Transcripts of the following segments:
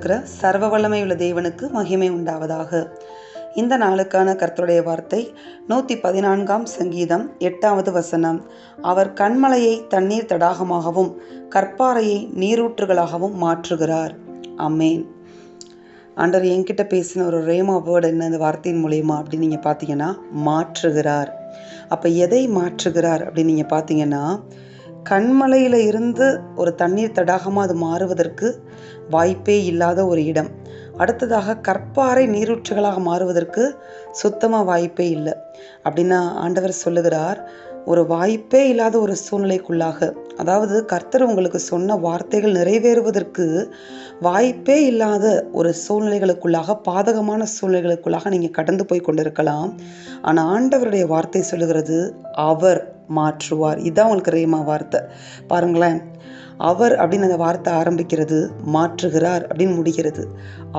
கொண்டிருக்கிற சர்வ வல்லமையுள்ள தேவனுக்கு மகிமை உண்டாவதாக. இந்த நாளுக்கான கர்த்தருடைய வார்த்தை 114 சங்கீதம் 8வது வசனம். அவர் கன்மலையை தண்ணீர் தடாகமாகவும் கற்பாறையை நீரூற்றுகளாகவும் மாற்றுகிறார். ஆமென். ஆண்டவர் என்கிட்ட பேசின ஒரு ரேமா வேர்டு என்ன இந்த வார்த்தையின் மூலயமா அப்படின்னு நீங்கள் பார்த்தீங்கன்னா, மாற்றுகிறார். அப்போ எதை மாற்றுகிறார் அப்படின்னு நீங்கள் பார்த்தீங்கன்னா, கண்மலையில் இருந்து ஒரு தண்ணீர் தடாகமாக அது மாறுவதற்கு வாய்ப்பே இல்லாத ஒரு இடம். அடுத்ததாக கற்பாறை நீரூற்றுகளாக மாறுவதற்கு சுத்தமாக வாய்ப்பே இல்லை. அப்படின்னா ஆண்டவர் சொல்லுகிறார், ஒரு வாய்ப்பே இல்லாத ஒரு சூழ்நிலைக்குள்ளாக, அதாவது கர்த்தர் உங்களுக்கு சொன்ன வார்த்தைகள் நிறைவேறுவதற்கு வாய்ப்பே இல்லாத ஒரு சூழ்நிலைகளுக்குள்ளாக, பாதகமான சூழ்நிலைகளுக்குள்ளாக நீங்கள் கடந்து போய் கொண்டிருக்கலாம். ஆனால் ஆண்டவருடைய வார்த்தை சொல்லுகிறது, அவர் மாற்றுவார். இதுதான் உங்களுக்கு ரேமா வார்த்தை. பாருங்களேன், அவர் அப்படின்னு அந்த வார்த்தை ஆரம்பிக்கிறது, மாற்றுகிறார் அப்படின்னு முடிகிறது.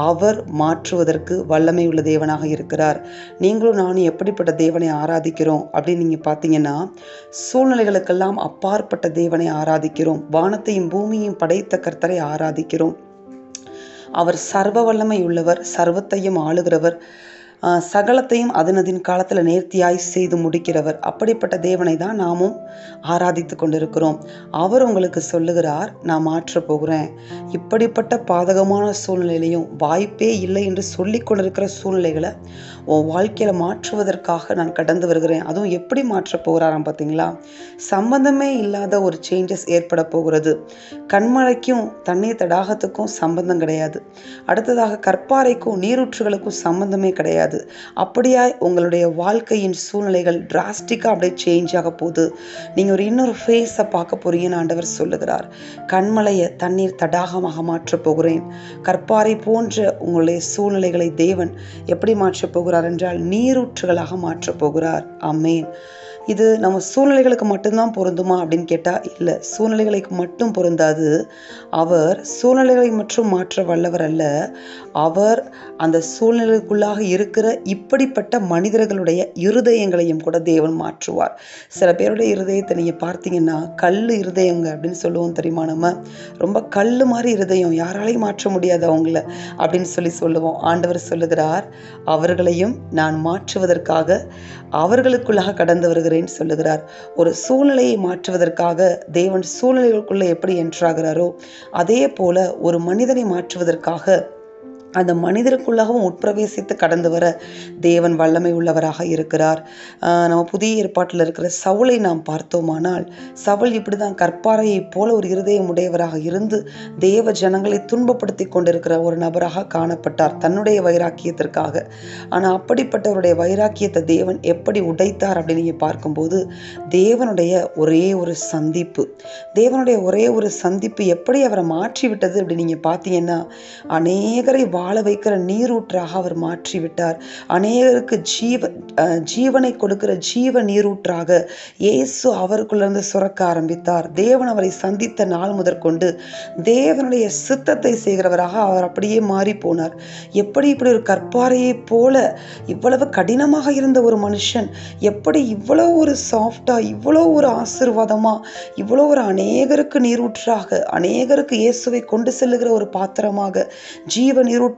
அவர் மாற்றுவதற்கு வல்லமை உள்ள தேவனாக இருக்கிறார். நீங்களும் நானும் எப்படிப்பட்ட தேவனை ஆராதிக்கிறோம் அப்படின்னு நீங்கள் பார்த்தீங்கன்னா, சூழ்நிலைகளுக்கெல்லாம் அப்பாற்பட்ட தேவனை ஆராதிக்கிறோம். வானத்தையும் பூமியையும் படைத்த கர்த்தரை ஆராதிக்கிறோம். அவர் சர்வ வல்லமை உள்ளவர், சர்வத்தையும் ஆளுகிறவர், சகலத்தையும் அதனதின் காலத்தில் நேர்த்தியாய் செய்து முடிக்கிறவர். அப்படிப்பட்ட தேவனை தான் நாமும் ஆராதித்து கொண்டிருக்கிறோம். அவர் உங்களுக்கு சொல்லுகிறார், நான் மாற்றப் போகிறேன். இப்படிப்பட்ட பாதகமான சூழ்நிலையிலையும் வாய்ப்பே இல்லை என்று சொல்லி கொண்டிருக்கிற சூழ்நிலைகளை உன் வாழ்க்கையில் மாற்றுவதற்காக நான் கடந்து வருகிறேன். அதுவும் எப்படி மாற்றப் போகிறாராம் பார்த்தீங்களா? சம்பந்தமே இல்லாத ஒரு சேஞ்சஸ் ஏற்பட போகிறது. கண்மலைக்கும் தண்ணீர் தடாகத்துக்கும் சம்பந்தம் கிடையாது. அடுத்ததாக கற்பாறைக்கும் நீரூற்றுகளுக்கும் சம்பந்தமே கிடையாது. அப்படியாய் உங்களுடைய வாழ்க்கையின் சூழ்நிலைகள் டிராஸ்டிக்காக அப்படியே சேஞ்ச் ஆக போகுது. நீங்கள் ஒரு இன்னொரு ஃபேஸை பார்க்க போறீங்கன்னு ஆண்டவர் சொல்லுகிறார். கண்மலையை தண்ணீர் தடாகமாக மாற்றப் போகிறேன். கற்பாறை போன்ற உங்களுடைய சூழ்நிலைகளை தேவன் எப்படி மாற்றப் போகிறார் என்றால், நீரூற்றுகளாக மாற்றப் போகிறார். ஆமென். இது நம்ம சூழ்நிலைகளுக்கு மட்டும்தான் பொருந்துமா அப்படின்னு கேட்டால் இல்லை, சூழ்நிலைகளுக்கு மட்டும் பொருந்தாது. அவர் சூழ்நிலைகளை மட்டும் மாற்ற வல்லவர் அல்ல. அவர் அந்த சூழ்நிலைக்குள்ளாக இருக்கிற இப்படிப்பட்ட மனிதர்களுடைய இருதயங்களையும் கூட தேவன் மாற்றுவார். சில பேருடைய இருதயத்தை நீங்கள் பார்த்தீங்கன்னா, கல் இருதயங்க அப்படின்னு சொல்லுவோம் தெரியுமா? நம்ம ரொம்ப கல் மாதிரி இருதயம், யாராலையும் மாற்ற முடியாது அவங்கள அப்படின்னு சொல்லுவோம். ஆண்டவர் சொல்லுகிறார், அவர்களையும் நான் மாற்றுவதற்காக அவர்களுக்குள்ளாக கடந்து வருகிறேன் சொல்லுகிறார். ஒரு சூழ்நிலையை மாற்றுவதற்காக தேவன் சூழ்நிலைகளுக்குள்ள எப்படி என்றாகிறாரோ, அதே போல ஒரு மனிதனை மாற்றுவதற்காக அந்த மனிதருக்குள்ளாகவும் உட்பிரவேசித்து கடந்து வர தேவன் வல்லமை உள்ளவராக இருக்கிறார். நம்ம புதிய ஏற்பாட்டில் இருக்கிற சவுலை நாம் பார்த்தோமானால், சவுல் இப்படி தான் கற்பாறையை போல ஒரு இருதயம் உடையவராக இருந்து தேவ ஜனங்களை துன்பப்படுத்தி கொண்டிருக்கிற ஒரு நபராக காணப்பட்டார் தன்னுடைய வைராக்கியத்திற்காக. ஆனால் அப்படிப்பட்டவருடைய வைராக்கியத்தை தேவன் எப்படி உடைத்தார் அப்படின்னு நீங்கள் பார்க்கும்போது, தேவனுடைய ஒரே ஒரு சந்திப்பு எப்படி அவரை மாற்றி விட்டது அப்படின்னு நீங்கள் பார்த்தீங்கன்னா, அநேகரை வாழ வைக்கிற நீரூற்றாக அவர் மாற்றிவிட்டார். அநேகருக்கு ஜீவனை கொடுக்கிற ஜீவ நீரூற்றாக இயேசு அவருக்குள்ளிருந்து சுரக்க ஆரம்பித்தார். தேவன் அவரை சந்தித்த நாள் முதற்கொண்டு தேவனுடைய சித்தத்தை செய்கிறவராக அவர் அப்படியே மாறி போனார். எப்படி இப்படி ஒரு கற்பாறையை போல இவ்வளவு கடினமாக இருந்த ஒரு மனுஷன் எப்படி இவ்வளோ ஒரு சாஃப்டா, இவ்வளோ ஒரு ஆசீர்வாதமா, இவ்வளோ ஒரு அநேகருக்கு நீரூற்றாக, அநேகருக்கு இயேசுவை கொண்டு செல்லுகிற ஒரு பாத்திரமாக, ஜீவ நீரூற்றாக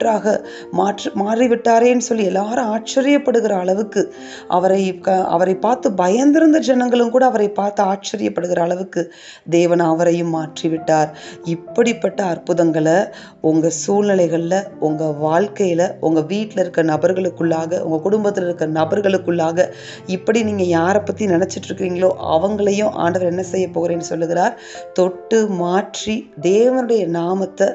மாறிவிட்டாரேன்னு சொல்லி எல்லாரும் ஆச்சரியப்படுகிற அளவுக்கு, அவரை பார்த்து பயந்திருந்த ஜனங்களும் கூட அவரை பார்த்து ஆச்சரியப்படுகிற அளவுக்கு தேவன் அவரையும் மாற்றிவிட்டார். இப்படிப்பட்ட அற்புதங்களை உங்க சூழ்நிலைகள்ல, உங்க வாழ்க்கையில, உங்க வீட்டில் இருக்க நபர்களுக்குள்ளாக, உங்க குடும்பத்தில் இருக்க நபர்களுக்குள்ளாக, இப்படி நீங்க யாரை பத்தி நினைச்சிட்டு இருக்கிறீங்களோ அவங்களையும் ஆண்டவர் என்ன செய்ய போகிறேன்னு சொல்லுகிறார், தொட்டு மாற்றி தேவனுடைய நாமத்தை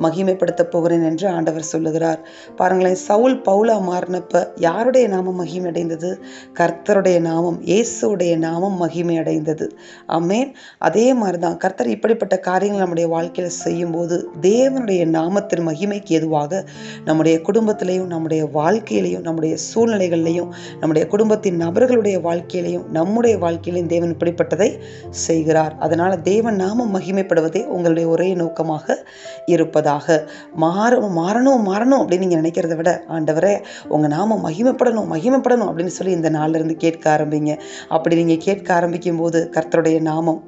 மகிமைப்படுத்த போகிறேன் என்று ஆண்டவர் சொல்லுகிறார். பாருங்களேன், சவுல் பவுலா மாறினப்ப யாருடைய நாமம் மகிமை அடைந்தது? கர்த்தருடைய நாமம், இயேசுடைய நாமம் மகிமை அடைந்தது. ஆமென். அதே மாதிரிதான் கர்த்தர் இப்படிப்பட்ட காரியங்கள் நம்முடைய வாழ்க்கையில செய்யும் போது தேவனுடைய நாமத்தின் மகிமைக்கு எதுவாக நம்முடைய குடும்பத்திலையும், நம்முடைய வாழ்க்கையிலையும், நம்முடைய சூழ்நிலைகளிலையும், நம்முடைய குடும்பத்தின் நபர்களுடைய வாழ்க்கையிலையும், நம்முடைய வாழ்க்கையிலையும் தேவன் இப்படிப்பட்டதை செய்கிறார். அதனால தேவன் நாமம் மகிமைப்படுவதே உங்களுடைய ஒரே நோக்கமாக இருப்பதாக. மாறணும் அப்படின்னு நீங்க நினைக்கிறத விட, ஆண்டவரே உங்க நாமம் மகிமைப்படணும் அப்படின்னு சொல்லி இந்த நாள்ல இருந்து கேட்க ஆரம்பிங்க. அப்படி நீங்க கேட்க ஆரம்பிக்கும் போது கர்த்தருடைய நாமம்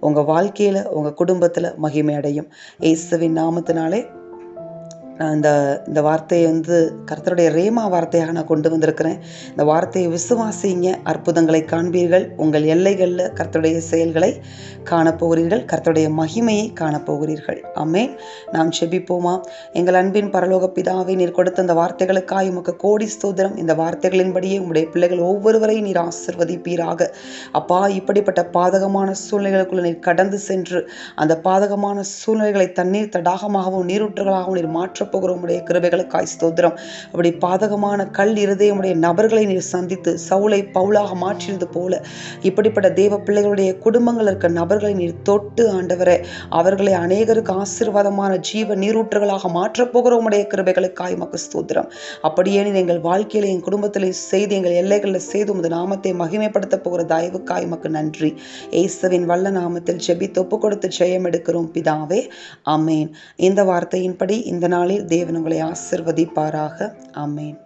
உங்க வாழ்க்கையில, உங்க குடும்பத்துல மகிமை அடையும். இயேசுவின் நாமத்தினாலே நான் இந்த வார்த்தையை கர்த்தருடைய ரேமா வார்த்தையாக நான் கொண்டு வந்திருக்கிறேன். இந்த வார்த்தையை விசுவாசிங்க, அற்புதங்களை காண்பீர்கள். உங்கள் எல்லைகளில் கர்த்தருடைய செயல்களை காணப்போகிறீர்கள், கர்த்தருடைய மகிமையை காணப்போகிறீர்கள். ஆமென். நாம் செபிப்போமா? எங்கள் அன்பின் பரலோக பிதாவே, நீர் கொடுத்த இந்த வார்த்தைகளுக்காய் உமக்கு கோடி ஸ்தோத்திரம். இந்த வார்த்தைகளின்படியே உங்களுடைய பிள்ளைகள் ஒவ்வொருவரையும் நீர் ஆசீர்வதிப்பீராக. அப்பா, இப்படிப்பட்ட பாதகமான சூழ்நிலைகளுக்குள்ள நீர் கடந்து சென்று அந்த பாதகமான சூழ்நிலைகளை தண்ணீர் தடாகமாகவும் நீரூற்றுகளாகவும் நீர் மாற்ற போகிற உடைய கிருபைகளுக்காய் ஸ்தோத்திரம். அப்படி பாதகமான கல் இருதயமுடைய நபர்களை நீர் சந்தித்து சவுலை பவுலாக மாற்றியது போல இப்படிப்பட்ட தேவ பிள்ளைகளுடைய குடும்பங்கள் இருக்க நபர்களை நீர் தொட்டு ஆண்டவரே, அவர்களை அநேகருக்கு ஆசீர்வாதமான ஜீவ நீரூற்றுகளாக மாற்றப் போகிற உடைய கிருபைகளுக்காய் உமக்கு ஸ்தோத்திரம். அப்படியே நீர் எங்கள் வாழ்க்கையில என் குடும்பத்திலே செய்து எங்கள் எல்லைகளில் செய்து உமது நாமத்தை மகிமைப்படுத்த போகிற தயவுக்காய் உமக்கு நன்றி. இயேசுவின் வல்ல நாமத்தில் ஜெபித்து ஒப்பு கொடுத்து ஜெயம் எடுக்கிறோம் பிதாவே. ஆமேன். இந்த வார்த்தையின்படி இந்த நாளில் தேவன் உங்களை ஆசீர்வதிப்பாராக. ஆமேன்.